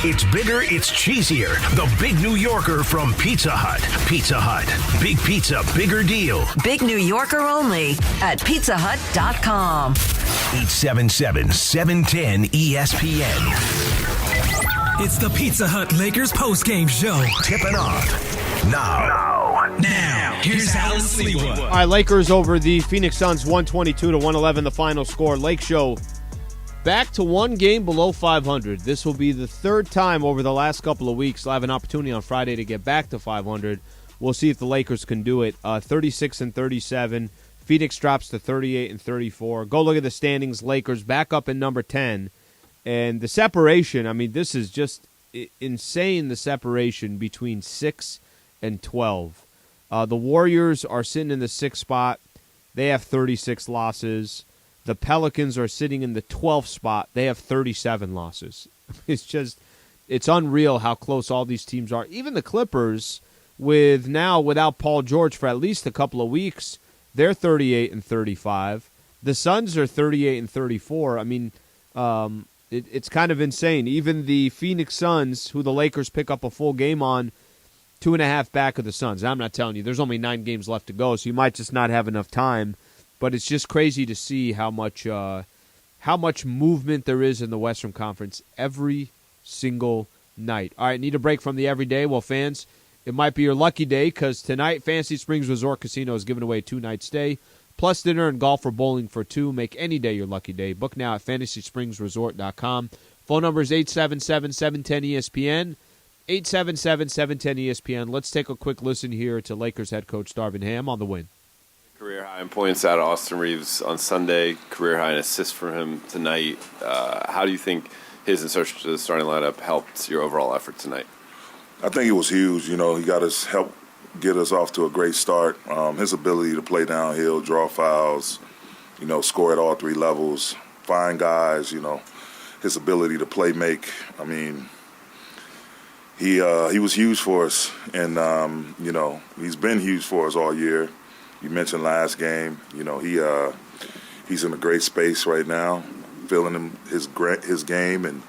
It's bigger, it's cheesier. The Big New Yorker from Pizza Hut. Pizza Hut. Big pizza, bigger deal. Big New Yorker only at pizzahut.com. 877-710-ESPN. It's the Pizza Hut Lakers Postgame Show. Tipping off now. Here's Alan Sliwa. All right, Lakers over the Phoenix Suns 122-111, the final score. Lake Show back to one game below 500. This will be the third time over the last couple of weeks. I'll have an opportunity on Friday to get back to 500. We'll see if the Lakers can do it. 36-37. Phoenix drops to 38-34. Go look at the standings. Lakers back up in number 10. And the separation, I mean, this is just insane, the separation between 6 and 12. The Warriors are sitting in the 6th spot. They have 36 losses. The Pelicans are sitting in the 12th spot. They have 37 losses. It's unreal how close all these teams are. Even the Clippers, without Paul George for at least a couple of weeks, they're 38-35. The Suns are 38-34. I mean, it's kind of insane. Even the Phoenix Suns, who the Lakers pick up a full game on, 2.5 back of the Suns. I'm not telling you, there's only 9 games left to go, so you might just not have enough time. But it's just crazy to see how much movement there is in the Western Conference every single night. All right, need a break from the everyday? Well, fans, it might be your lucky day because tonight Fantasy Springs Resort Casino is giving away a 2-night stay, plus dinner and golf or bowling for 2. Make any day your lucky day. Book now at FantasySpringsResort.com. Phone number is 877-710-ESPN, 877-710-ESPN. Let's take a quick listen here to Lakers head coach Darvin Ham on the win. Career high in points out of Austin Reeves on Sunday. Career high in assists for him tonight. How do you think his insertion to the starting lineup helped your overall effort tonight? I think it was huge. You know, he got us help get us off to a great start. His ability to play downhill, draw fouls, you know, score at all 3 levels, find guys. You know, his ability to play make. I mean, he was huge for us, and you know, he's been huge for us all year. You mentioned last game. You know, he's in a great space right now, feeling his game and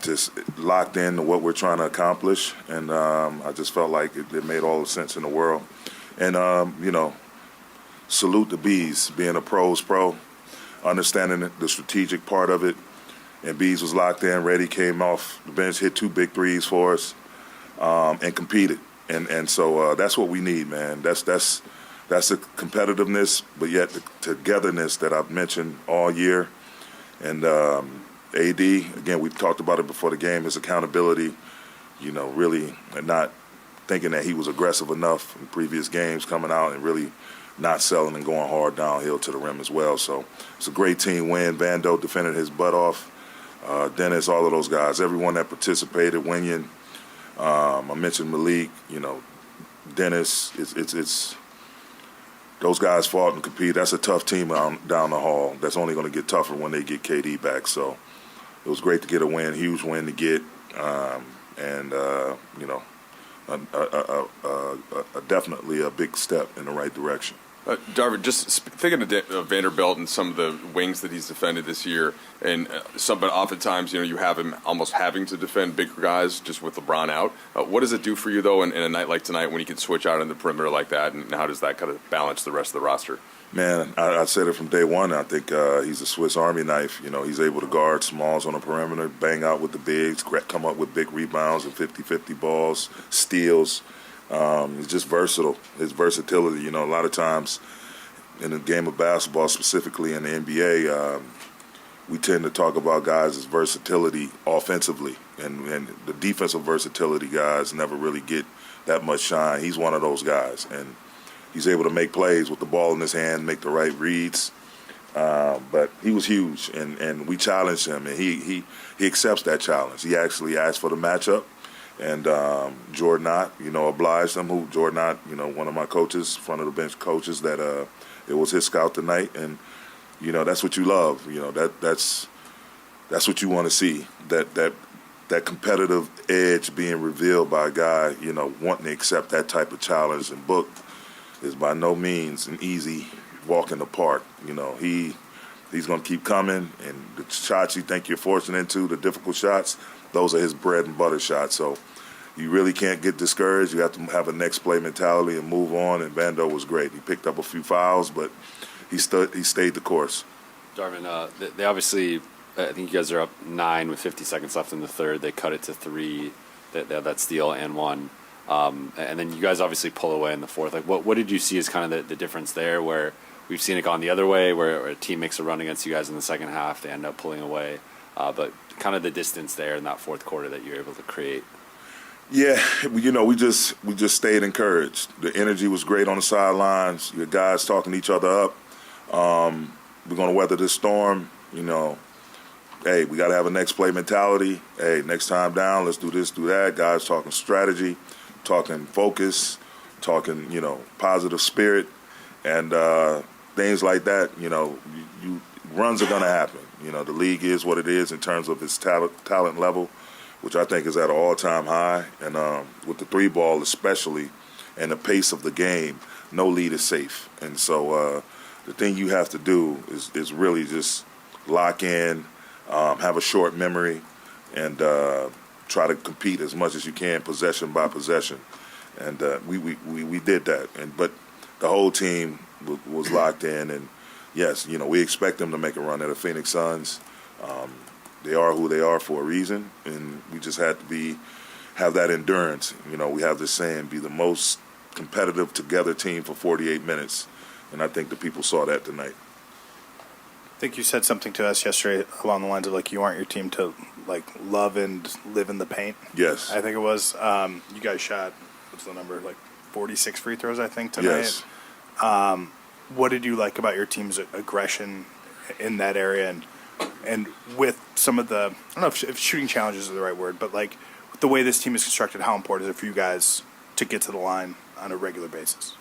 just locked in to what we're trying to accomplish. And I just felt like it made all the sense in the world. And you know, salute the Bees, being a pro's pro, understanding the strategic part of it. And Bees was locked in, ready, came off the bench, hit 2 big threes for us, and competed. And so that's what we need, man. That's the competitiveness, but yet the togetherness that I've mentioned all year. And AD, again, we've talked about it before the game, his accountability, you know, really not thinking that he was aggressive enough in previous games, coming out and really not selling and going hard downhill to the rim as well. So it's a great team win. Vando defended his butt off. Dennis, all of those guys, everyone that participated, Winyan, I mentioned Malik, you know, Dennis, it's those guys fought and competed. That's a tough team down the hall. That's only going to get tougher when they get KD back. So it was great to get a win, huge win to get, and you know, definitely a big step in the right direction. Darvin, just thinking of Vanderbilt and some of the wings that he's defended this year, and but oftentimes, you know, you have him almost having to defend bigger guys just with LeBron out. What does it do for you, though, in a night like tonight when you can switch out on the perimeter like that, and how does that kind of balance the rest of the roster? Man, I said it from day one. I think he's a Swiss Army knife. You know, he's able to guard smalls on the perimeter, bang out with the bigs, come up with big rebounds and 50-50 balls, steals. He's just versatile. His versatility, you know, a lot of times in the game of basketball, specifically in the NBA, we tend to talk about guys' versatility offensively, and the defensive versatility guys never really get that much shine. He's one of those guys, and he's able to make plays with the ball in his hand, make the right reads. But he was huge, and we challenged him, and he accepts that challenge. He actually asked for the matchup. And Jordan Knott, you know, obliged him. Jordan Knott, you know, one of my coaches, front of the bench coaches, that it was his scout tonight. And, you know, that's what you love. You know, that's what you want to see, that competitive edge being revealed by a guy, you know, wanting to accept that type of challenge. And Book is by no means an easy walk in the park. You know, he He's going to keep coming, and the shots you think you're forcing into, the difficult shots, those are his bread and butter shots. So you really can't get discouraged. You have to have a next play mentality and move on, and Vando was great. He picked up a few fouls, but he stayed the course. Darvin, they obviously, I think you guys are up 9 with 50 seconds left in the third. They cut it to 3, that steal and 1. And then you guys obviously pull away in the fourth. Like, what did you see as kind of the difference there, where we've seen it gone the other way, where a team makes a run against you guys in the second half, they end up pulling away, but kind of the distance there in that fourth quarter that you're able to create? Yeah, we just stayed encouraged. The energy was great on the sidelines. Your guys talking each other up. We're going to weather this storm. Hey, we got to have a next play mentality. Hey, next time down, let's do this, do that. Guys talking strategy, talking focus, talking, positive spirit, and things like that. You runs are going to happen. The league is what it is in terms of its talent level, which I think is at an all-time high. And with the 3-ball especially and the pace of the game, no lead is safe. And so the thing you have to do is really just lock in, have a short memory, and try to compete as much as you can, possession by possession. And we did that. But the whole team was locked in. And, yes, we expect them to make a run at the Phoenix Suns. They are who they are for a reason, and we just had to have that endurance. We have this saying, be the most competitive together team for 48 minutes, and I think the people saw that tonight. I think you said something to us yesterday along the lines of, you want your team to, love and live in the paint. Yes. I think it was. You guys shot, what's the number, 46 free throws, I think, tonight. Yes. What did you like about your team's aggression in that area, and with some of the, I don't know if shooting challenges are the right word, but the way this team is constructed, how important is it for you guys to get to the line on a regular basis?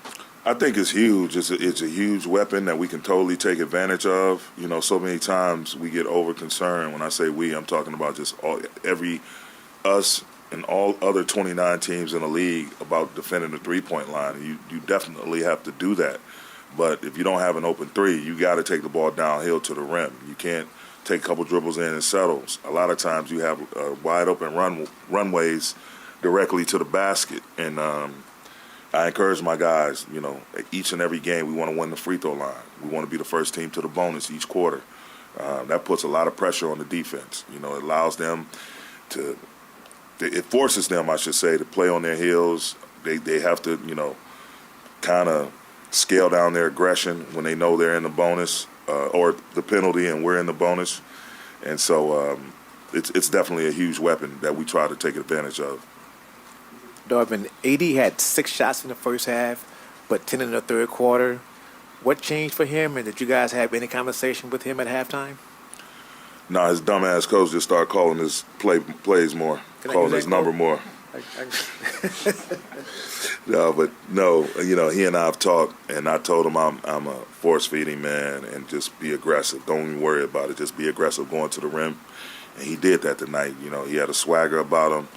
I think it's huge. It's a huge weapon that we can totally take advantage of. So many times we get over concerned. When I say we, I'm talking about just us and all other 29 teams in the league about defending the three-point line. You definitely have to do that. But if you don't have an open three, you got to take the ball downhill to the rim. You can't take a couple dribbles in and settle. A lot of times you have wide open runways directly to the basket. And I encourage my guys, each and every game we want to win the free throw line. We want to be the first team to the bonus each quarter. That puts a lot of pressure on the defense. It allows them it forces them, I should say, to play on their heels. They have to, kind of scale down their aggression when they know they're in the bonus or the penalty and we're in the bonus. And so it's definitely a huge weapon that we try to take advantage of. Darvin, AD had 6 shots in the first half, but 10 in the third quarter. What changed for him, and did you guys have any conversation with him at halftime? No, his dumbass coach just started calling his plays more, calling his number more. No, he and I have talked, and I told him I'm a force-feeding man, and just be aggressive. Don't even worry about it. Just be aggressive going to the rim. And he did that tonight. He had a swagger about him.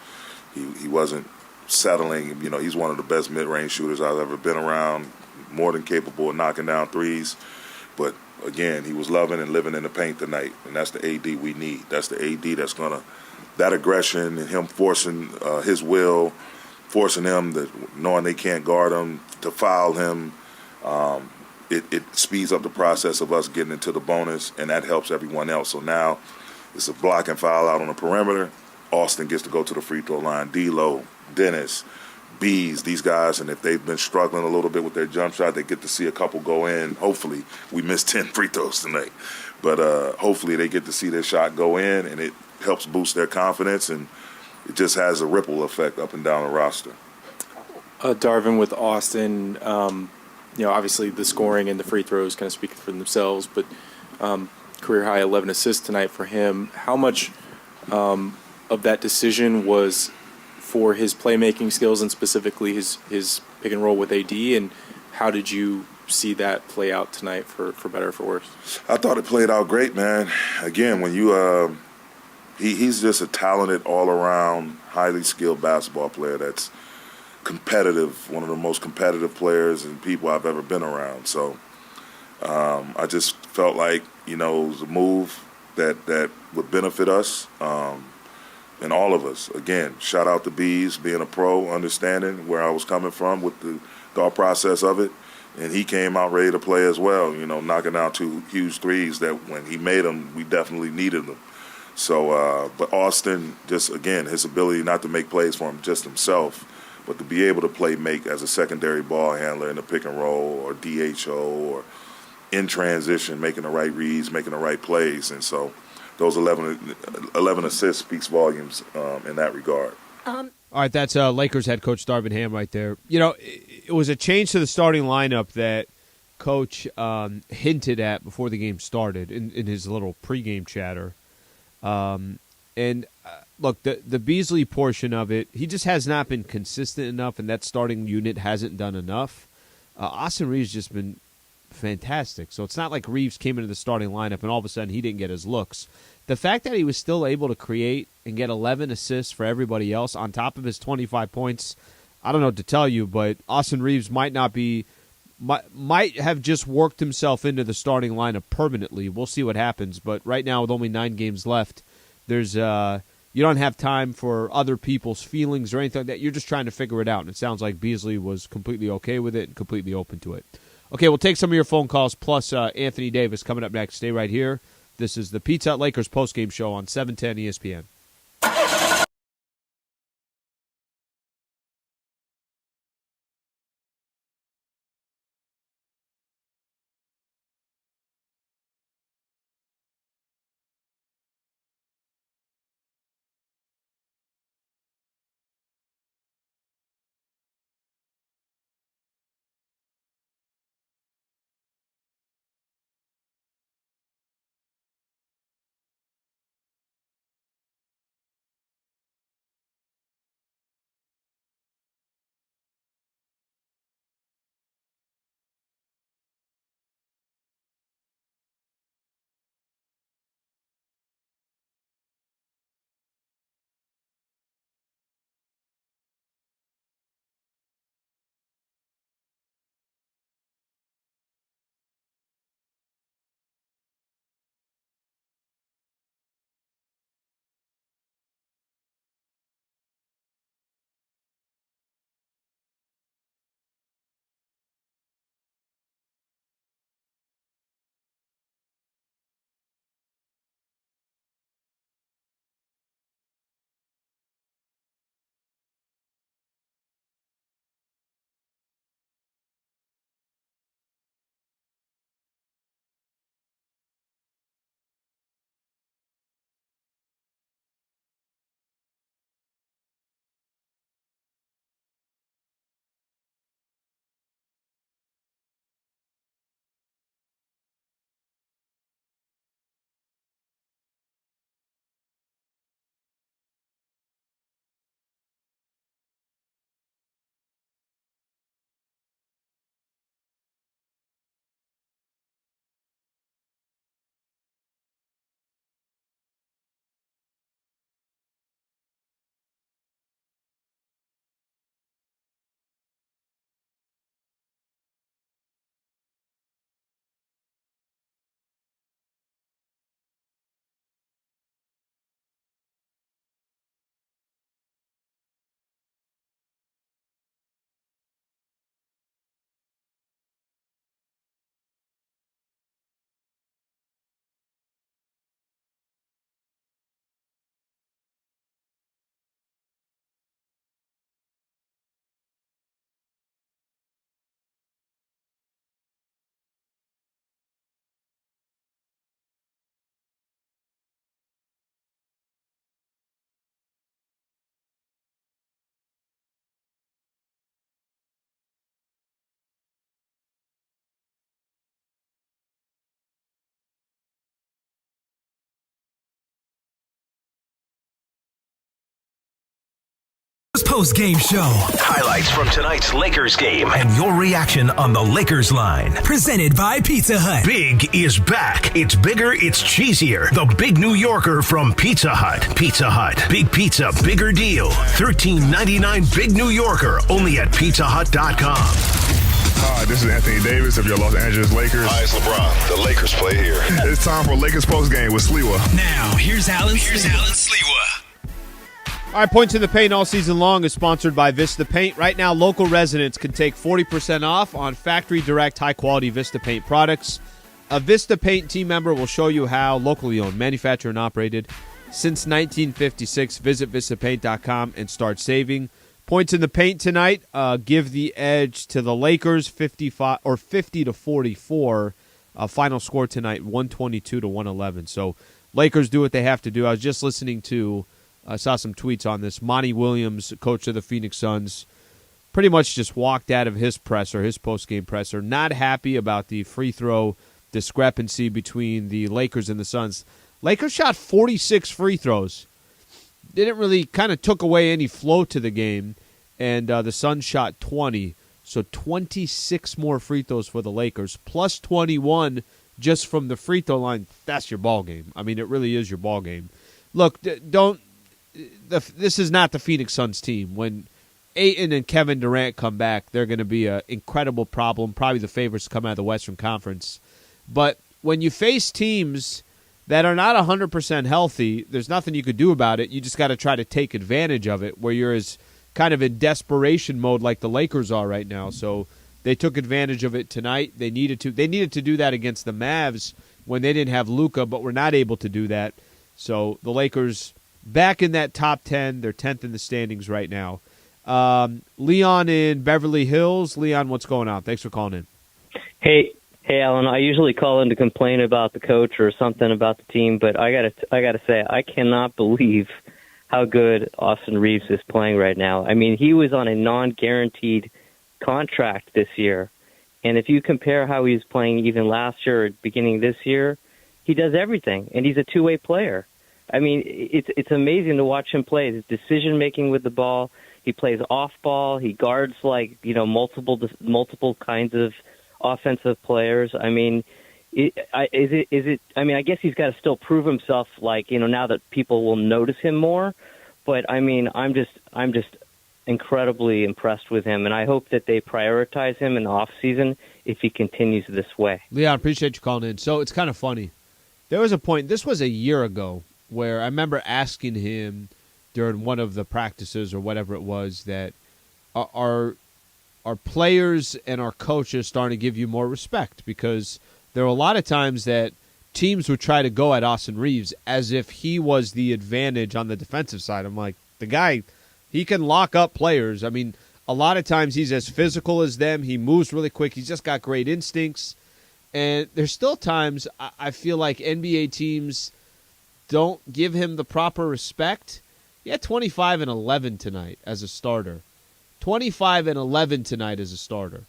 He wasn't settling. He's one of the best mid-range shooters I've ever been around, more than capable of knocking down threes. But, again, he was loving and living in the paint tonight, and that's the AD we need. That's the AD that's going to – that aggression and him forcing his will, forcing them, knowing they can't guard him, to foul him, it speeds up the process of us getting into the bonus, and that helps everyone else. So now it's a block and foul out on the perimeter. Austin gets to go to the free throw line. D'Lo, Dennis, Bees, these guys, and if they've been struggling a little bit with their jump shot, they get to see a couple go in. Hopefully, we missed 10 free throws tonight. But hopefully they get to see their shot go in, and it helps boost their confidence, and it just has a ripple effect up and down the roster. Darvin, with Austin, obviously the scoring and the free throws kind of speak for themselves, but career high 11 assists tonight for him. How much of that decision was for his playmaking skills and specifically his pick and roll with AD, and how did you see that play out tonight for better or for worse? I thought it played out great, man. Again, when you he's just a talented, all-around, highly skilled basketball player that's competitive, one of the most competitive players and people I've ever been around. So I just felt like, it was a move that would benefit us and all of us. Again, shout out to Bees, being a pro, understanding where I was coming from with the thought process of it. And he came out ready to play as well, knocking down 2 huge threes that when he made them, we definitely needed them. So, but Austin, just again, his ability not to make plays for him, just himself, but to be able to make as a secondary ball handler in the pick and roll or DHO or in transition, making the right reads, making the right plays. And so those 11 assists speaks volumes in that regard. All right, that's Lakers head coach Darvin Ham right there. It was a change to the starting lineup that Coach hinted at before the game started in his little pregame chatter. Look, the Beasley portion of it, he just has not been consistent enough, and that starting unit hasn't done enough. Austin Reeves just been fantastic. So it's not like Reeves came into the starting lineup and all of a sudden he didn't get his looks. The fact that he was still able to create and get 11 assists for everybody else on top of his 25 points, I don't know what to tell you, but Austin Reeves might have just worked himself into the starting lineup permanently. We'll see what happens, but right now with only 9 games left, there's you don't have time for other people's feelings or anything like that. You're just trying to figure it out, and it sounds like Beasley was completely okay with it and completely open to it. Okay, we'll take some of your phone calls, plus Anthony Davis coming up next. Stay right here. This is the Pizza Hut Lakers postgame show on 710 ESPN. Postgame show. Highlights from tonight's Lakers game and your reaction on the Lakers line. Presented by Pizza Hut. Big is back. It's bigger, it's cheesier. The Big New Yorker from Pizza Hut. Pizza Hut. Big pizza, bigger deal. $13.99 Big New Yorker only at pizzahut.com. Hi, this is Anthony Davis of your Los Angeles Lakers. Hi, it's LeBron. The Lakers play here. It's time for Lakers Postgame with Sliwa. Now, here's Alan Sliwa. All right, Points in the Paint all season long is sponsored by Vista Paint. Right now, local residents can take 40% off on factory direct high-quality Vista Paint products. A Vista Paint team member will show you how. Locally owned, manufactured, and operated since 1956. Visit VistaPaint.com and start saving. Points in the Paint tonight give the edge to the Lakers, 50-44. Final score tonight, 122-111. So Lakers do what they have to do. I was just listening to. I saw some tweets on this. Monty Williams, coach of the Phoenix Suns, pretty much just walked out of his presser, his post-game presser, not happy about the free throw discrepancy between the Lakers and the Suns. Lakers shot 46 free throws. Didn't really kind of took away any flow to the game, and the Suns shot 20. So 26 more free throws for the Lakers, plus 21 just from the free throw line. That's your ball game. I mean, it really is your ball game. Look, this is not the Phoenix Suns team. When Ayton and Kevin Durant come back, they're going to be an incredible problem, probably the favorites to come out of the Western Conference. But when you face teams that are not 100% healthy, there's nothing you could do about it. You just got to try to take advantage of it, where you're as kind of in desperation mode like the Lakers are right now. So they took advantage of it tonight. They needed to do that against the Mavs when they didn't have Luka, but were not able to do that. So the Lakers back in that top 10. They're 10th in the standings right now. Leon in Beverly Hills. Leon, what's going on? Thanks for calling in. Hey, Alan. I usually call in to complain about the coach or something about the team, but I gotta say I cannot believe how good Austin Reeves is playing right now. I mean, he was on a non-guaranteed contract this year, and if you compare how he was playing even last year or beginning this year, he does everything, and he's a two-way player. I mean, it's amazing to watch him play. His decision-making with the ball, he plays off-ball, he guards multiple kinds of offensive players. I mean, I guess he's got to still prove himself, now that people will notice him more. But I mean, I'm just incredibly impressed with him, and I hope that they prioritize him in the off season if he continues this way. Leon, appreciate you calling in. So it's kind of funny. There was a point. This was a year ago, where I remember asking him during one of the practices or whatever it was that our players and our coaches starting to give you more respect, because there are a lot of times that teams would try to go at Austin Reeves as if he was the advantage on the defensive side. I'm like, the guy, he can lock up players. I mean, a lot of times he's as physical as them. He moves really quick. He's just got great instincts. And there's still times I feel like NBA teams don't give him the proper respect. He had 25 and 11 tonight as a starter. 25 and 11 tonight as a starter.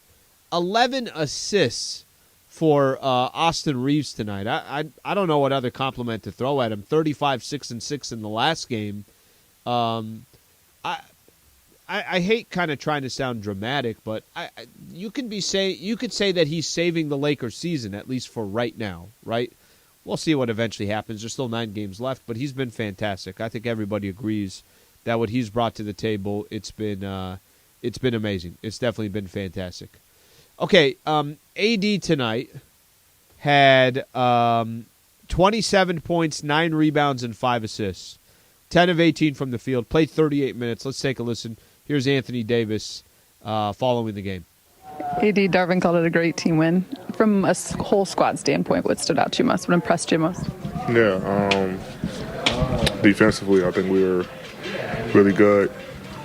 11 assists for Austin Reeves tonight. I don't know what other compliment to throw at him. 35, 6 and 6 in the last game. I hate kind of trying to sound dramatic, but you could say that he's saving the Lakers season, at least for right now, right? We'll see what eventually happens. There's still 9 games left, but he's been fantastic. I think everybody agrees that what he's brought to the table, it's been amazing. It's definitely been fantastic. Okay, AD tonight had 27 points, 9 rebounds, and 5 assists. 10 of 18 from the field. Played 38 minutes. Let's take a listen. Here's Anthony Davis following the game. AD, Darvin called it a great team win. From a whole squad standpoint, what stood out to you most? What impressed you most? Yeah, defensively, I think we were really good.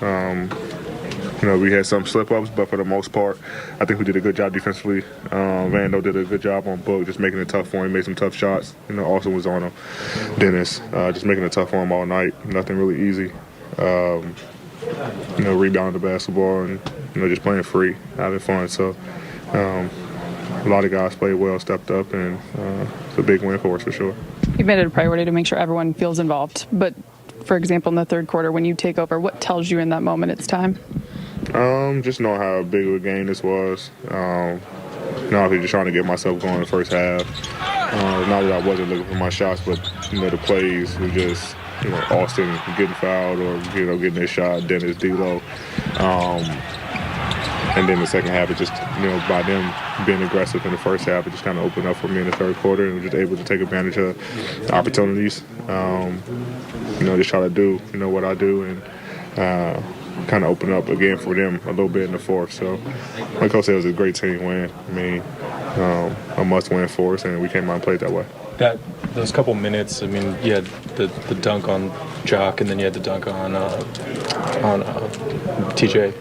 We had some slip-ups, but for the most part, I think we did a good job defensively. Vando did a good job on Book, just making it tough for him. Made some tough shots. Austin was on him. Dennis, just making it tough for him all night. Nothing really easy. Rebounding the basketball and, just playing free, having fun. So a lot of guys played well, stepped up, and it's a big win for us for sure. You made it a priority to make sure everyone feels involved. But, for example, in the third quarter, when you take over, what tells you in that moment it's time? Just know how big of a game this was. Obviously just trying to get myself going in the first half. Not that I wasn't looking for my shots, but, the plays were just, Austin getting fouled or, getting his shot, Dennis, D'Lo. And then the second half, it just, by them being aggressive in the first half, it just kind of opened up for me in the third quarter, and was just able to take advantage of opportunities. Just try to do, what I do, and kind of open up again for them a little bit in the fourth. So, like Coach said, it was a great team win. I mean, a must-win for us, and we came out and played that way. Those couple minutes, I mean, you had the dunk on Jock, and then you had the dunk on TJ.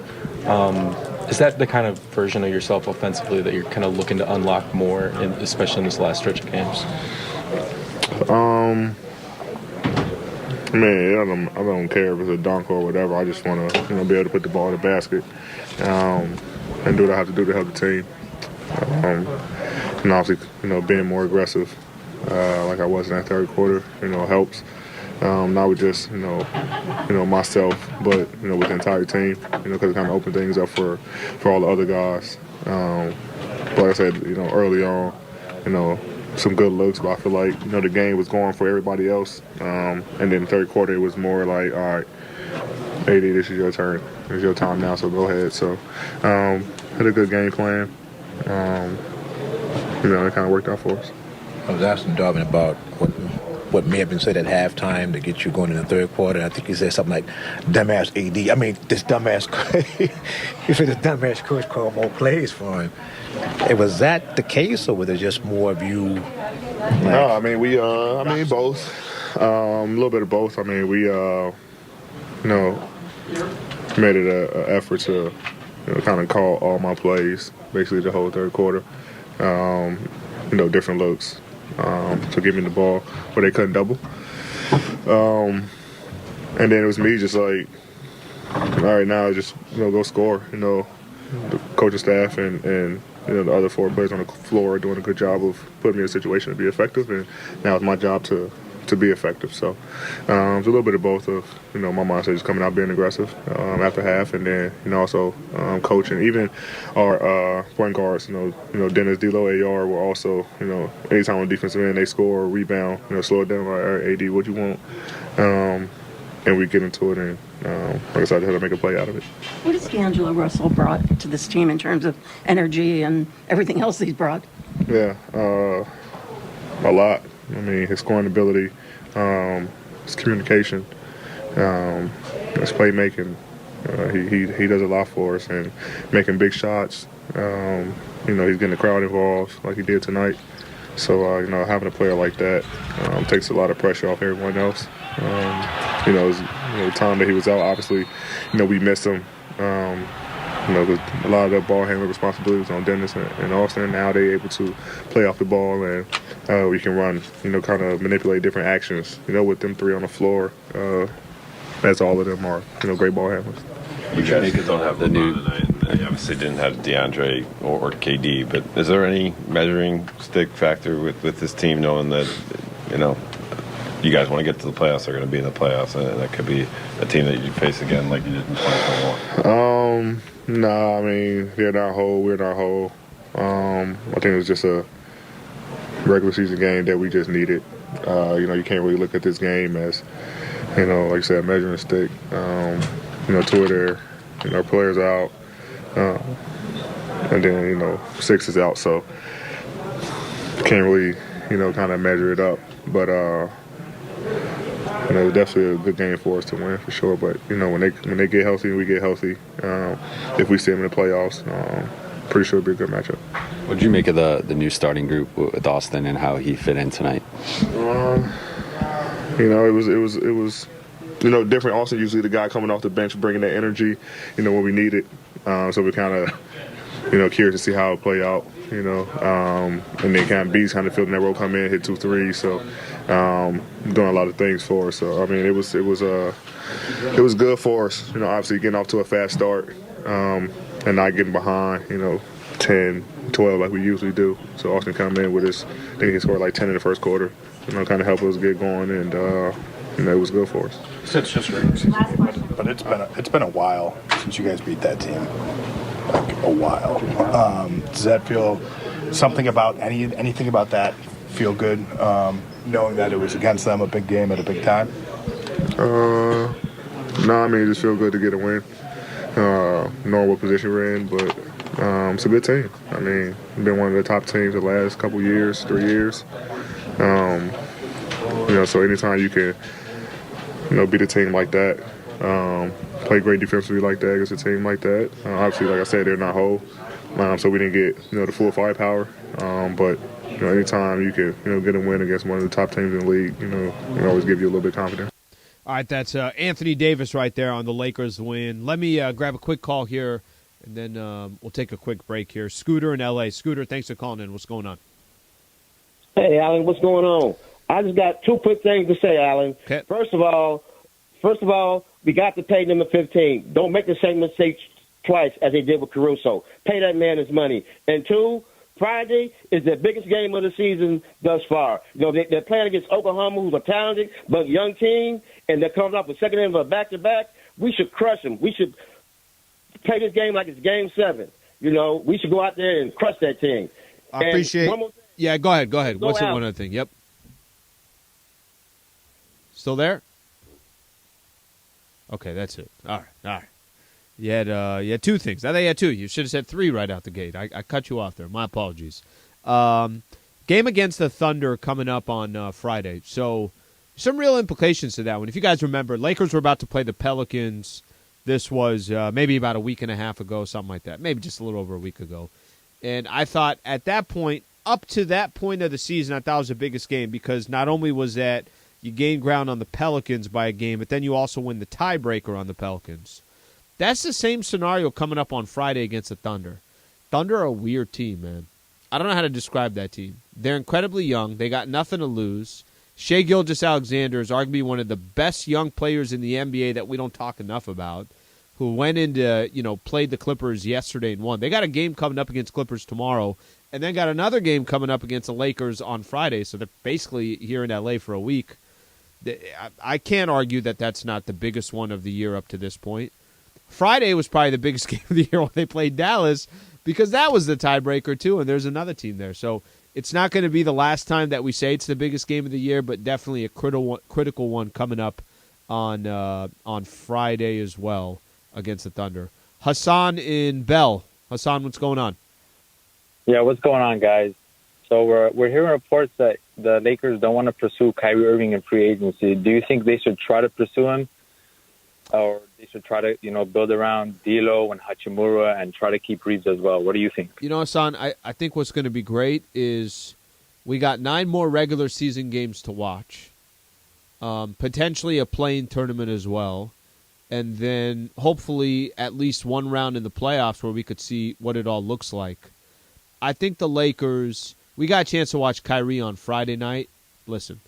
Is that the kind of version of yourself offensively that you're kind of looking to unlock more, especially in this last stretch of games? Man, I don't care if it's a dunk or whatever. I just want to, be able to put the ball in the basket and do what I have to do to help the team. And obviously, being more aggressive like I was in that third quarter, helps. Not with just, myself, but, with the entire team, because it kind of opened things up for all the other guys. But like I said, early on, some good looks, but I feel like, the game was going for everybody else. And then the third quarter, it was more like, all right, AD, this is your turn. It's your time now, so go ahead. So had a good game plan. It kind of worked out for us. I was asking Darvin about what may have been said at halftime to get you going in the third quarter. I think he said something like, dumbass AD. I mean, this dumbass, he said this dumbass coach called more plays for him. Was that the case, or was it just more of you? No, both. A little bit of both. I mean, we, made it an effort to, kind of call all my plays, basically the whole third quarter. Different looks. To give me the ball where they couldn't double. And then it was me just like, all right, now just, go score. The coaching staff and the other four players on the floor are doing a good job of putting me in a situation to be effective, and now it's my job to be effective. So it's a little bit of both of, my mindset just coming out being aggressive after half, and then, also coaching. Even our point guards, Dennis, D'Lo, AR were also, anytime on defensive end they score or rebound, slow it down, like, all right, AD, what you want? And we get into it, and like I said, I had to make a play out of it. What has D'Angelo Russell brought to this team in terms of energy and everything else he's brought? Yeah, a lot. I mean, his scoring ability, his communication, his playmaking. He does a lot for us, and making big shots. He's getting the crowd involved like he did tonight. So, having a player like that takes a lot of pressure off everyone else. The time that he was out, obviously, we missed him. Because a lot of the ball handling responsibilities on Dennis and Austin. Now they're able to play off the ball, and we can run, kind of manipulate different actions. With them three on the floor, that's all of them are, great ball handlers. You guys don't have the new. You obviously didn't have DeAndre or KD, but is there any measuring stick factor with this team, knowing that, you guys want to get to the playoffs, they're going to be in the playoffs, and that could be a team that you face again like you did in 2021? No, I mean, they're not whole, we're not whole. I think it was just a regular season game that we just needed. You can't really look at this game as, like you said, measuring stick. Twitter, players out, and then, 6 is out, so can't really, kind of measure it up. But, it was definitely a good game for us to win, for sure. But, when they get healthy and we get healthy, if we see them in the playoffs, pretty sure it'll be a good matchup. What did you make of the new starting group with Austin and how he fit in tonight? It was different. Austin usually the guy coming off the bench, bringing that energy, when we need it. So we're kind of, curious to see how it play out, and then kind of B's kind of feeling that role, come in, hit 2 threes. So doing a lot of things for us. So I mean, it was good for us. Obviously getting off to a fast start and not getting behind. 10, 12 like we usually do. So Austin come in with us. I think he scored like 10 in the first quarter. Kind of help us get going, and it was good for us. It's just regular season, but it's been a while since you guys beat that team. Like a while. Does that feel something about anything about that feel good? Knowing that it was against them, a big game at a big time. No, I mean, it just feel good to get a win. knowing what position we're in, but it's a good team. I mean, we've been one of the top teams the last couple years, 3 years. So anytime you can, beat a team like that, play great defensively like that against a team like that. Obviously, like I said, they're not whole, so we didn't get the full firepower. But anytime you can get a win against one of the top teams in the league, it always give you a little bit of confidence. All right, that's Anthony Davis right there on the Lakers win. Let me grab a quick call here, and then we'll take a quick break here. Scooter in L.A. Scooter, thanks for calling in. What's going on? Hey, Alan, what's going on? I just got 2 quick things to say, Alan. Okay. First of all, we got to pay number 15. Don't make the same mistake twice as they did with Caruso. Pay that man his money. And 2, Friday is the biggest game of the season thus far. They're playing against Oklahoma, who's a talented but young team, and they're coming off the second end of a back-to-back. We should crush them. We should play this game like it's Game 7. We should go out there and crush that team. I appreciate it. Yeah, go ahead. What's the out. one other thing? Yep. Still there? Okay, that's it. All right. You had 2 things. I think you had 2. You should have said 3 right out the gate. I cut you off there. My apologies. Game against the Thunder coming up on Friday. So some real implications to that one. If you guys remember, Lakers were about to play the Pelicans. This was maybe about a week and a half ago, something like that. Maybe just a little over a week ago. And I thought at that point, up to that point of the season, I thought it was the biggest game because not only was that you gained ground on the Pelicans by a game, but then you also win the tiebreaker on the Pelicans. That's the same scenario coming up on Friday against the Thunder. Thunder are a weird team, man. I don't know how to describe that team. They're incredibly young. They got nothing to lose. Shai Gilgeous-Alexander is arguably one of the best young players in the NBA that we don't talk enough about, who went into, played the Clippers yesterday and won. They got a game coming up against Clippers tomorrow, and then got another game coming up against the Lakers on Friday, so they're basically here in L.A. for a week. I can't argue that that's not the biggest one of the year up to this point. Friday was probably the biggest game of the year when they played Dallas because that was the tiebreaker too, and there's another team there. So it's not going to be the last time that we say it's the biggest game of the year, but definitely a critical one coming up on Friday as well against the Thunder. Hassan in Bell. Hassan, what's going on? Yeah, what's going on, guys? So we're hearing reports that the Lakers don't want to pursue Kyrie Irving in free agency. Do you think they should try to pursue him, or they should try to build around D'Lo and Hachimura and try to keep Reeves as well? What do you think? Hassan, I think what's going to be great is we got 9 more regular season games to watch, potentially a play-in tournament as well, and then hopefully at least one round in the playoffs where we could see what it all looks like. I think the Lakers. We got a chance to watch Kyrie on Friday night. Listen,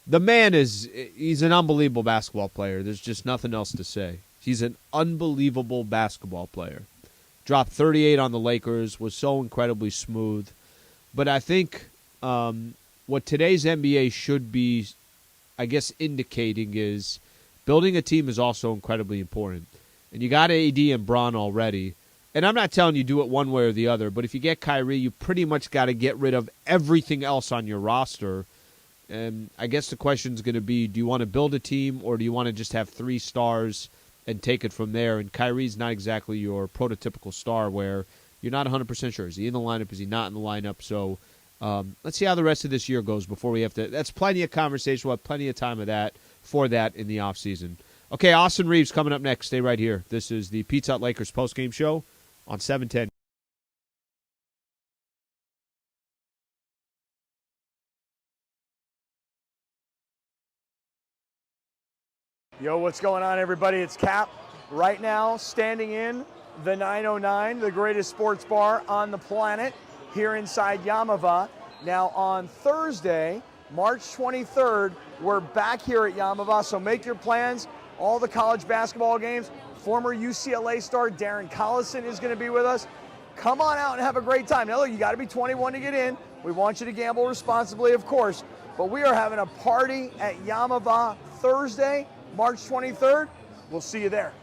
the man he's an unbelievable basketball player. There's just nothing else to say. He's an unbelievable basketball player. Dropped 38 on the Lakers, was so incredibly smooth. But I think what today's NBA should be, I guess, indicating is building a team is also incredibly important. And you got AD and Bron already. And I'm not telling you do it one way or the other, but if you get Kyrie, you pretty much got to get rid of everything else on your roster. And I guess the question is going to be, do you want to build a team or do you want to just have 3 stars and take it from there? And Kyrie's not exactly your prototypical star where you're not 100% sure. Is he in the lineup? Is he not in the lineup? So let's see how the rest of this year goes before we have to. That's plenty of conversation. We'll have plenty of time for that in the offseason. Okay, Austin Reeves coming up next. Stay right here. This is the Pizza Hut Lakers postgame show on 710. Yo, what's going on, everybody? It's Cap right now standing in the 909, the greatest sports bar on the planet, here inside Yamava. Now, on Thursday, March 23rd, we're back here at Yamava, so make your plans. All the college basketball games. Former UCLA star Darren Collison is going to be with us. Come on out and have a great time. Now, look, you got to be 21 to get in. We want you to gamble responsibly, of course. But we are having a party at Yamava Thursday, March 23rd. We'll see you there.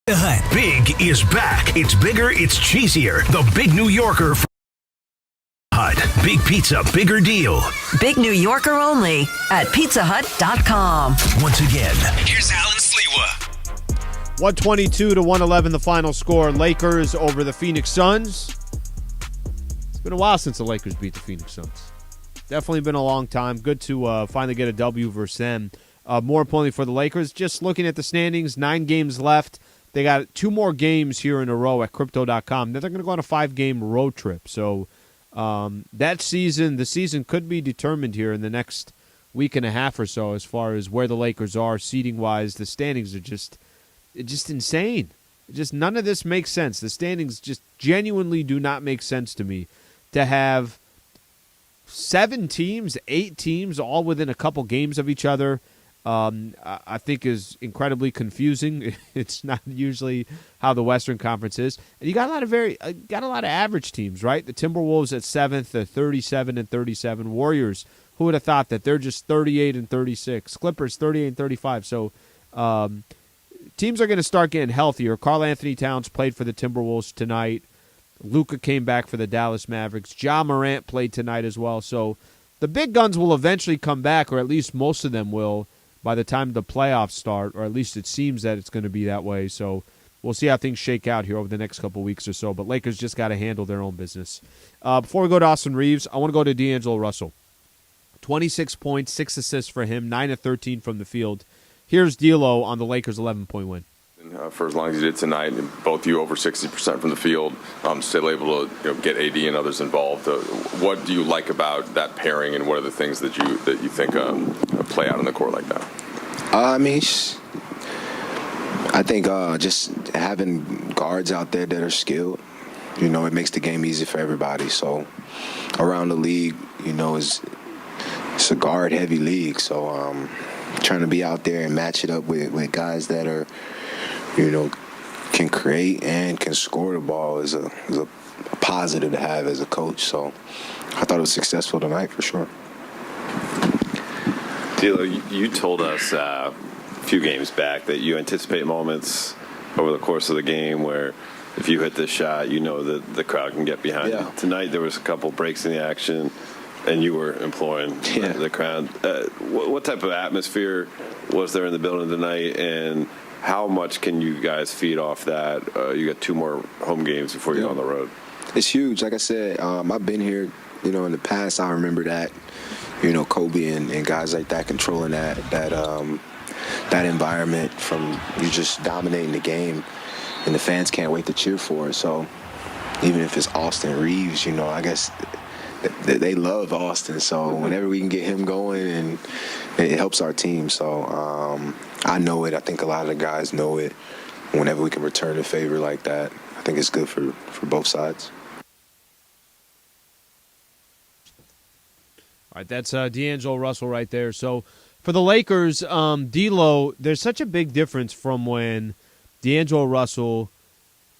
Big is back. It's bigger, it's cheesier. The Big New Yorker from Hut. Big pizza, bigger deal. Big New Yorker only at pizzahut.com. Once again, Here's Alan Sliwa. 122-111 the final score. Lakers over the Phoenix Suns. It's been a while since the Lakers beat the Phoenix Suns. Definitely been a long time. Good to finally get a W versus them. More importantly for the Lakers, just looking at the standings, 9 games left. They got 2 more games here in a row at Crypto.com. Then they're going to go on a 5-game road trip. So the season could be determined here in the next week and a half or so as far as where the Lakers are seeding-wise. The standings are just insane. Just none of this makes sense. The standings just genuinely do not make sense to me. To have 7 teams, 8 teams, all within a couple games of each other, I think is incredibly confusing. It's not usually how the Western Conference is. And you got a lot of average teams, right? The Timberwolves at 7th, they're 37-37. Warriors, who would have thought that they're just 38-36. Clippers 38-35. So teams are going to start getting healthier. Karl Anthony Towns played for the Timberwolves tonight. Luka came back for the Dallas Mavericks. Ja Morant played tonight as well. So the big guns will eventually come back, or at least most of them will, by the time the playoffs start, or at least it seems that it's going to be that way. So we'll see how things shake out here over the next couple weeks or so. But Lakers just got to handle their own business. Before we go to Austin Reeves, I want to go to D'Angelo Russell. 26 points, 6 assists for him, 9 of 13 from the field. Here's D'Lo on the Lakers' 11-point win. For as long as you did tonight, and both you over 60% from the field, still able to get AD and others involved. What do you like about that pairing, and what are the things that you think play out on the court like that? I think just having guards out there that are skilled, it makes the game easy for everybody. So around the league, it's a guard-heavy league. So trying to be out there and match it up with guys that are, can create and can score the ball is a positive to have as a coach. So I thought it was successful tonight for sure. D'Lo, you told us a few games back that you anticipate moments over the course of the game where if you hit this shot, that the crowd can get behind you. Tonight there was a couple breaks in the action, and you were imploring the crowd. What type of atmosphere was there in the building tonight, and how much can you guys feed off that? You got 2 more home games before you go on the road. It's huge. Like I said, I've been here, in the past. I remember that, Kobe and guys like that controlling that environment from you just dominating the game, and the fans can't wait to cheer for it. So even if it's Austin Reeves, I guess they love Austin. So whenever we can get him going, and it helps our team. So I know it. I think a lot of the guys know it. Whenever we can return a favor like that, I think it's good for both sides. All right, that's D'Angelo Russell right there. So for the Lakers, D'Lo, there's such a big difference from when D'Angelo Russell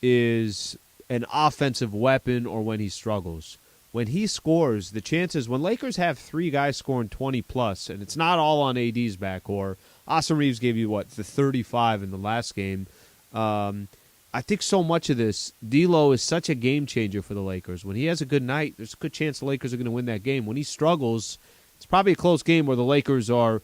is an offensive weapon or when he struggles. When he scores, the chances, when Lakers have 3 guys scoring 20-plus, and it's not all on AD's back, or Austin Reeves gave you, the 35 in the last game. I think so much of this, D'Lo is such a game changer for the Lakers. When he has a good night, there's a good chance the Lakers are going to win that game. When he struggles, it's probably a close game where the Lakers are,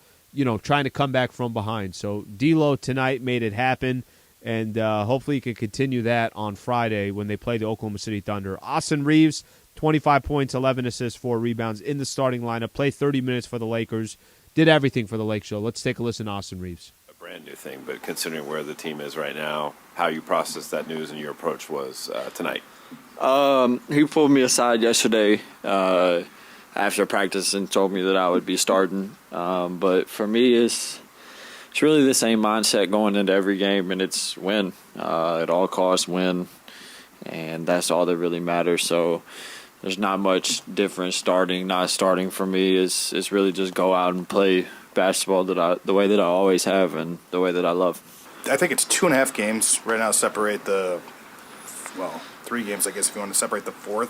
trying to come back from behind. So D'Lo tonight made it happen, and hopefully he can continue that on Friday when they play the Oklahoma City Thunder. Austin Reeves, 25 points, 11 assists, 4 rebounds in the starting lineup. Played 30 minutes for the Lakers. Did everything for the Lake Show. Let's take a listen to Austin Reeves. A brand new thing, but considering where the team is right now, how you processed that news and your approach was tonight. He pulled me aside yesterday after practice and told me that I would be starting. But for me, it's really the same mindset going into every game, and it's win. At all costs, win. And that's all that really matters. So there's not much difference starting, not starting for me. It's really just go out and play basketball the way that I always have and the way that I love. I think it's 2.5 games right now separate 3 games, I guess, if you want to separate the 4th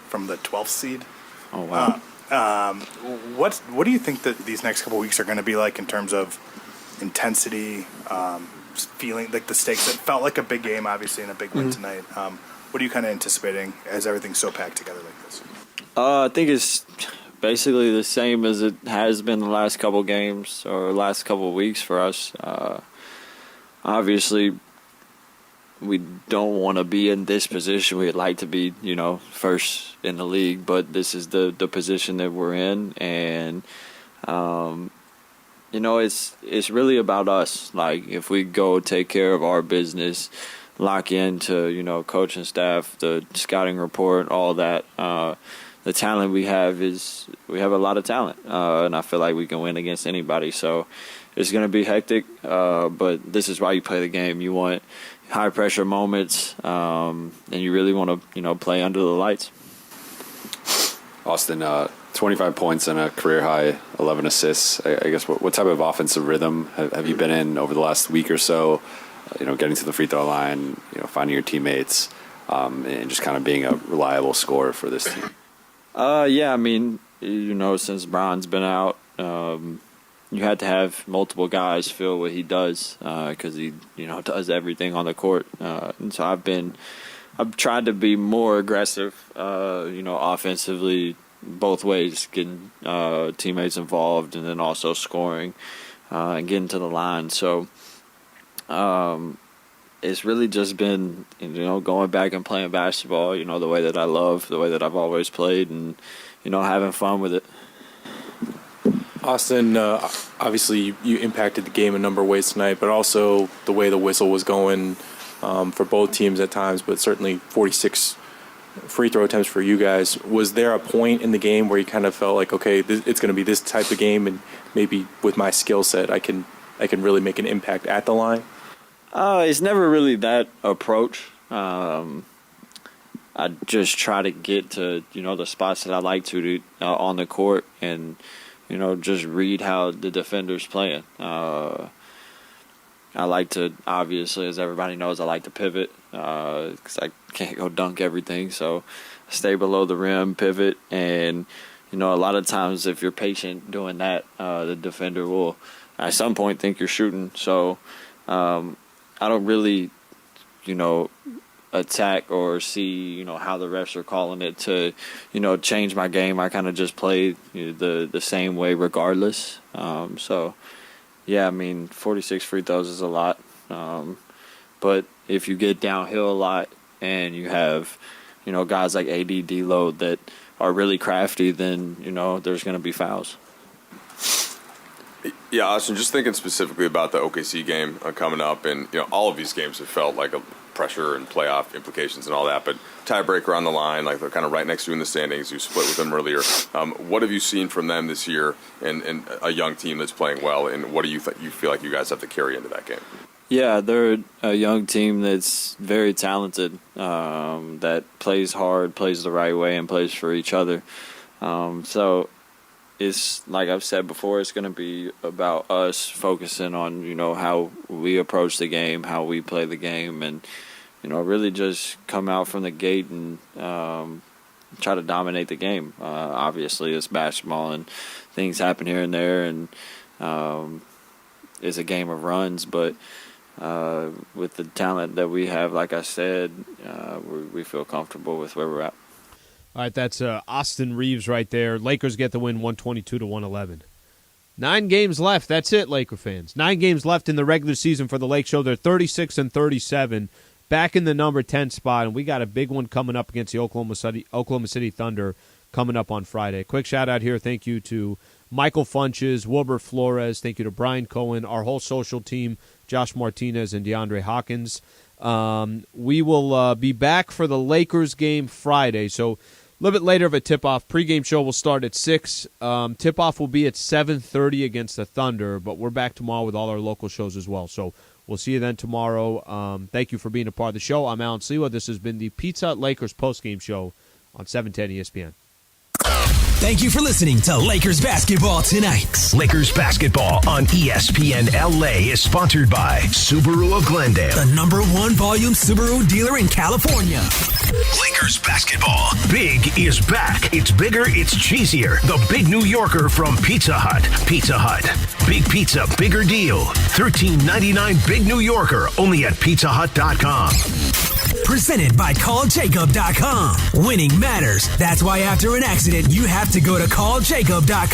from the 12th seed. Oh, wow. What do you think that these next couple weeks are going to be like in terms of intensity, feeling, like the stakes? It felt like a big game, obviously, and a big win tonight. What are you kind of anticipating as everything's so packed together like this? I think it's basically the same as it has been the last couple games or last couple weeks for us. Obviously, we don't want to be in this position. We'd like to be, first in the league, but this is the position that we're in, and it's really about us. Like, if we go take care of our business, lock into, coaching staff, the scouting report, all that, the talent we have a lot of talent, and I feel like we can win against anybody. So it's going to be hectic, but this is why you play the game. You want high pressure moments, and you really want to, play under the lights. Austin, 25 points and a career high 11 assists. I guess what type of offensive rhythm have you been in over the last week or so? Getting to the free throw line, finding your teammates, and just kind of being a reliable scorer for this team. Yeah, I mean, since Bron's been out, you had to have multiple guys feel what he does, because he, does everything on the court. And so I've tried to be more aggressive, offensively, both ways, getting teammates involved and then also scoring and getting to the line. So it's really just been, going back and playing basketball, the way that I love, the way that I've always played, and, having fun with it. Austin, obviously you impacted the game a number of ways tonight, but also the way the whistle was going for both teams at times, but certainly 46 free throw attempts for you guys. Was there a point in the game where you kind of felt like, okay, it's going to be this type of game, and maybe with my skill set I can really make an impact at the line? It's never really that approach. I just try to get to, the spots that I like to on the court, and, just read how the defender's playing. I like to, obviously, as everybody knows, I like to pivot because I can't go dunk everything. So I stay below the rim, pivot, and, a lot of times if you're patient doing that, the defender will at some point think you're shooting. So I don't really, attack or see, how the refs are calling it to, change my game. I kind of just play the same way regardless. So, yeah, I mean, 46 free throws is a lot. But if you get downhill a lot and you have, guys like AD, D-Lo that are really crafty, then, there's going to be fouls. Yeah, Austin, just thinking specifically about the OKC game coming up, and all of these games have felt like a pressure and playoff implications and all that, but tiebreaker on the line, like they're kind of right next to you in the standings. You split with them earlier. What have you seen from them this year, and a young team that's playing well, and what do you feel like you guys have to carry into that game? Yeah, they're a young team that's very talented, that plays hard, plays the right way, and plays for each other. So it's, like I've said before, it's going to be about us focusing on, how we approach the game, how we play the game, and, really just come out from the gate and try to dominate the game. Obviously, it's basketball and things happen here and there, and it's a game of runs, but with the talent that we have, like I said, we feel comfortable with where we're at. All right, that's Austin Reeves right there. Lakers get the win 122-111. 9 games left. That's it, Laker fans. 9 games left in the regular season for the Lake Show. They're 36-37, back in the number 10 spot, and we got a big one coming up against the Oklahoma City Thunder coming up on Friday. Quick shout-out here. Thank you to Michael Funches, Wilbur Flores. Thank you to Brian Cohen, our whole social team, Josh Martinez and DeAndre Hawkins. We will be back for the Lakers game Friday, so a little bit later of a tip-off. Pre-game show will start at 6. Tip-off will be at 7:30 against the Thunder, but we're back tomorrow with all our local shows as well. So we'll see you then tomorrow. Thank you for being a part of the show. I'm Alan Sliwa. This has been the Pizza Hut Lakers postgame show on 710 ESPN. Thank you for listening to Lakers Basketball Tonight. Lakers Basketball on ESPNLA is sponsored by Subaru of Glendale, the #1 volume Subaru dealer in California. Lakers Basketball. Big is back. It's bigger, it's cheesier. The Big New Yorker from Pizza Hut. Pizza Hut. Big pizza, bigger deal. $13.99 Big New Yorker, only at PizzaHut.com. Presented by CallJacob.com. Winning matters. That's why after an accident, you have to go to CallJacob.com.